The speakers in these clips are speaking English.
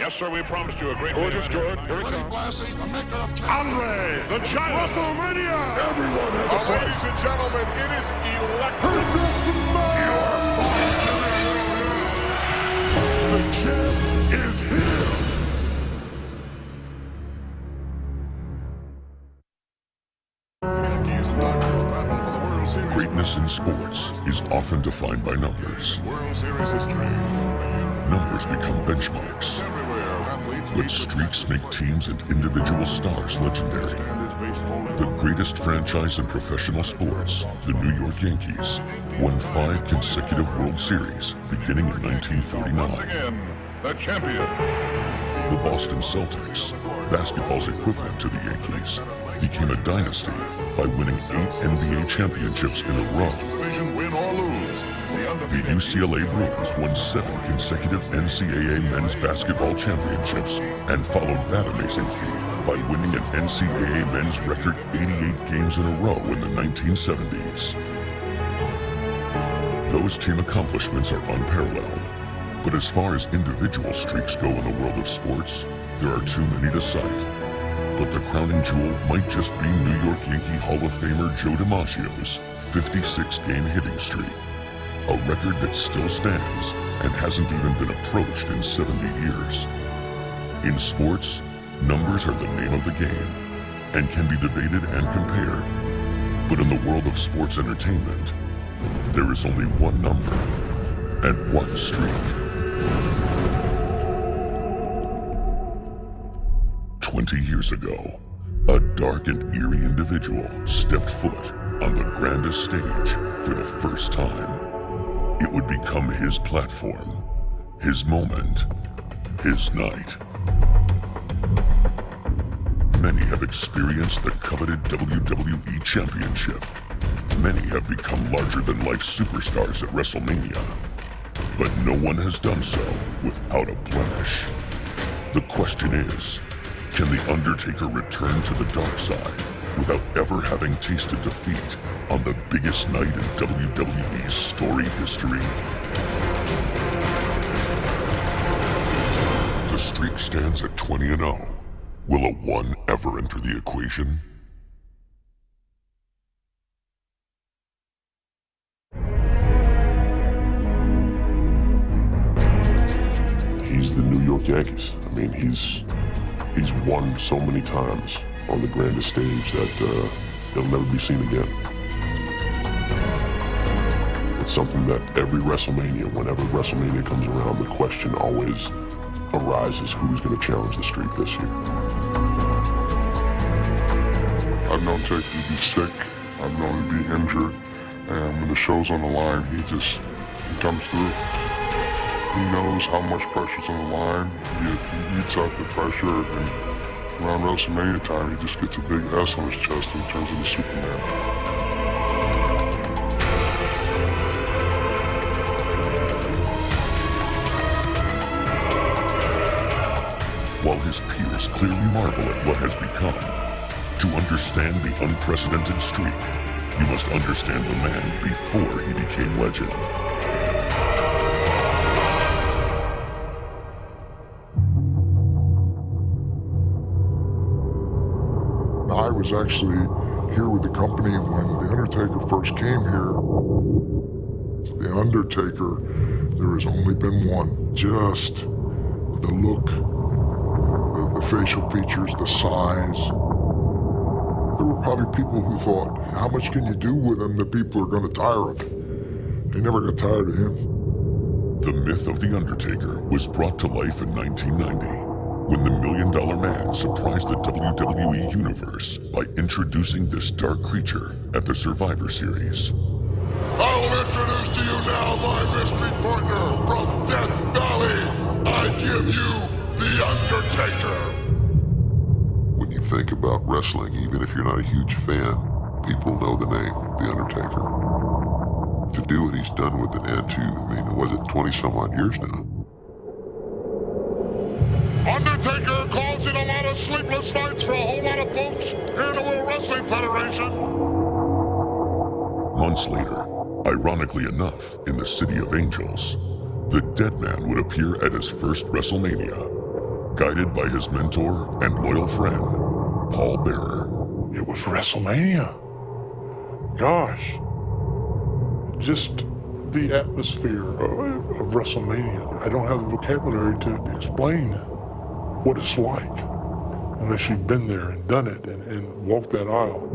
Yes, sir, we promised you a great gorgeous good. Here it comes. Blassie, the maker of Andre, the Giant. WrestleMania. Everyone has a place. Ladies and gentlemen, it is electric. The champ is here. Greatness in sports is often defined by numbers. World Series history. Numbers become benchmarks, but streaks make teams and individual stars legendary. The greatest franchise in professional sports, the New York Yankees, won 5 consecutive World Series beginning in 1949. Again, the champion. The Boston Celtics, basketball's equivalent to the Yankees, became a dynasty by winning 8 NBA championships in a row. Division win or lose. The UCLA Bruins won 7 consecutive NCAA men's basketball championships and followed that amazing feat by winning an NCAA men's record 88 games in a row in the 1970s. Those team accomplishments are unparalleled, but as far as individual streaks go in the world of sports, there are too many to cite. But the crowning jewel might just be New York Yankee Hall of Famer Joe DiMaggio's 56-game hitting streak, a record that still stands and hasn't even been approached in 70 years. In sports, numbers are the name of the game and can be debated and compared. But in the world of sports entertainment, there is only one number and one streak. 20 years ago, a dark and eerie individual stepped foot on the grandest stage for the first time. It would become his platform, his moment, his night. Many have experienced the coveted WWE Championship. Many have become larger-than-life superstars at WrestleMania. But no one has done so without a blemish. The question is, can The Undertaker return to the dark side without ever having tasted defeat on the biggest night in WWE's storied history? The streak stands at 20-0. Will a 1 ever enter the equation? He's the New York Yankees. I mean, he's won so many times on the grandest stage that he'll never be seen again. It's something that every WrestleMania, whenever WrestleMania comes around, the question always arises, who's going to challenge the streak this year? I've known Taker to be sick. I've known him to be injured. And when the show's on the line, he comes through. He knows how much pressure's on the line. He beats out the pressure, and around WrestleMania time, he just gets a big S on his chest and he turns into Superman. While his peers clearly marvel at what has become, to understand the unprecedented streak, you must understand the man before he became legend. I was actually here with the company when The Undertaker first came here. The Undertaker, there has only been one. Just the look, the facial features, the size. There were probably people who thought, how much can you do with him that people are going to tire of? They never got tired of him. The myth of The Undertaker was brought to life in 1990. When the $1 Million Man surprised the WWE Universe by introducing this dark creature at the Survivor Series. I will introduce to you now my mystery partner from Death Valley. I give you The Undertaker. When you think about wrestling, even if you're not a huge fan, people know the name, The Undertaker. To do what he's done with an end to, I mean, was it 20-some odd years now? Undertaker causing a lot of sleepless nights for a whole lot of folks here in the World Wrestling Federation. Months later, ironically enough, in the City of Angels, the Dead Man would appear at his first WrestleMania. guided by his mentor and loyal friend, Paul Bearer. It was WrestleMania. Gosh. Just the atmosphere of WrestleMania. I don't have the vocabulary to explain what it's like unless you've been there and done it and walked that aisle.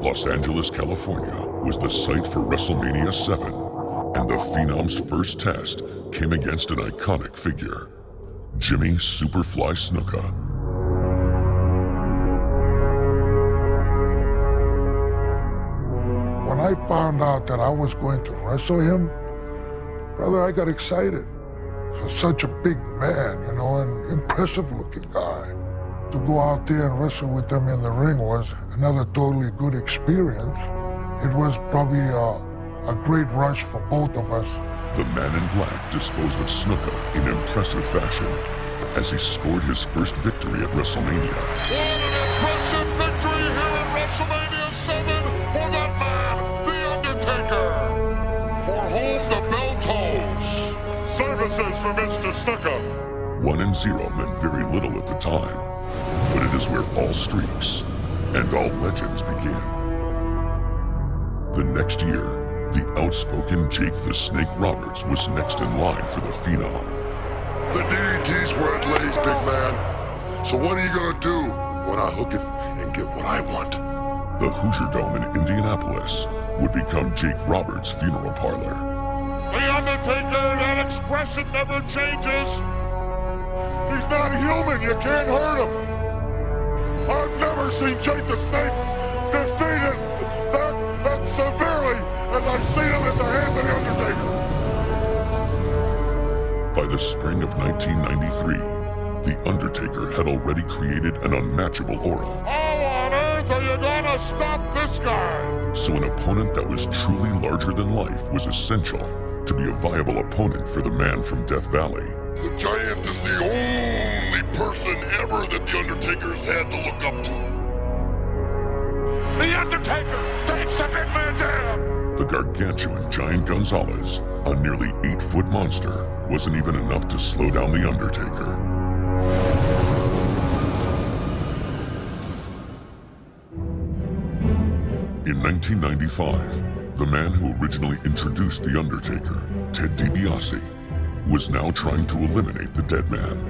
Los Angeles, California was the site for WrestleMania 7, and the Phenom's first test came against an iconic figure, Jimmy Superfly Snuka. When I found out that I was going to wrestle him, brother, I got excited. He's such a big man, you know, an impressive looking guy. To go out there and wrestle with them in the ring was another totally good experience. It was probably a great rush for both of us. The Man in Black disposed of Snuka in impressive fashion as he scored his first victory at WrestleMania. What an impressive victory here at WrestleMania 7 for that man, The Undertaker. For whom the bell tolls. Services for Mr. Snuka. 1-0 meant very little at the time, but it is where all streaks and all legends begin. The next year, the outspoken Jake the Snake Roberts was next in line for the Phenom. The DDT's where it lays, big man. So what are you gonna do when I hook it and get what I want? The Hoosier Dome in Indianapolis would become Jake Roberts' funeral parlor. The Undertaker, that expression never changes. He's not human, you can't hurt him. I've never seen Jake the Snake defeated that severely as I've seen him at the hands of the Undertaker. By the spring of 1993, the Undertaker had already created an unmatchable aura. How on earth are you gonna stop this guy? So an opponent that was truly larger than life was essential to be a viable opponent for the man from Death Valley. The Giant is the only person ever that The Undertaker's had to look up to. The Undertaker takes the big man down! The gargantuan Giant Gonzalez, a nearly 8-foot monster, wasn't even enough to slow down The Undertaker. In 1995, the man who originally introduced The Undertaker, Ted DiBiase, was now trying to eliminate the dead man.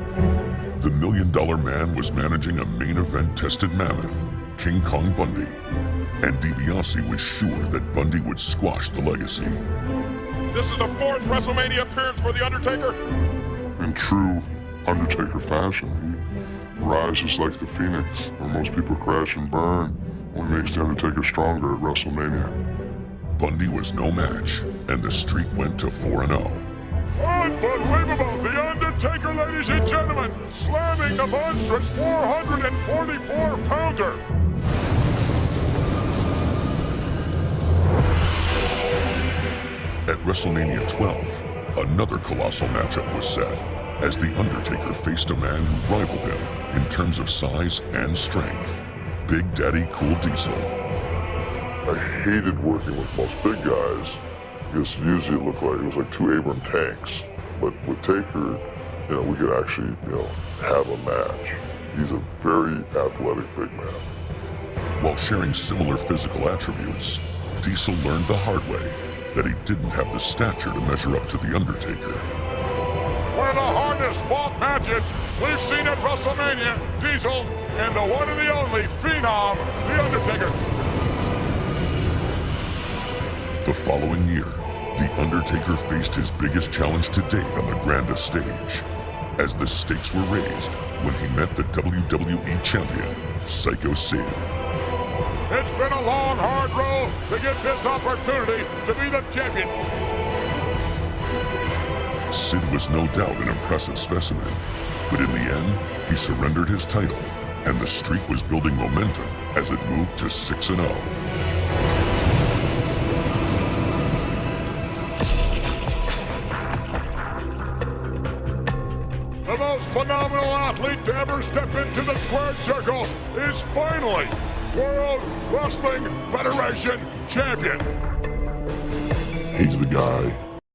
The $1 Million Man was managing a main event tested mammoth, King Kong Bundy, and DiBiase was sure that Bundy would squash the legacy. This is the 4th WrestleMania appearance for The Undertaker. In true Undertaker fashion, he rises like the Phoenix, where most people crash and burn, what makes The Undertaker stronger at WrestleMania. Bundy was no match, and the streak went to 4-0. Unbelievable! The Undertaker, ladies and gentlemen, slamming the monstrous 444-pounder. At WrestleMania 12, another colossal matchup was set, as The Undertaker faced a man who rivaled him in terms of size and strength, Big Daddy Cool Diesel. I hated working with most big guys, because usually it looked like it was like 2 Abram tanks. But with Taker, we could actually, have a match. He's a very athletic big man. While sharing similar physical attributes, Diesel learned the hard way that he didn't have the stature to measure up to The Undertaker. One of the hardest fought matches we've seen at WrestleMania, Diesel and the one and the only Phenom, The Undertaker. The following year, The Undertaker faced his biggest challenge to date on the grandest stage, as the stakes were raised when he met the WWE Champion, Psycho Sid. It's been a long, hard road to get this opportunity to be the champion. Sid was no doubt an impressive specimen, but in the end, he surrendered his title, and the streak was building momentum as it moved to 6-0. The most phenomenal athlete to ever step into the squared circle is finally World Wrestling Federation Champion. He's the guy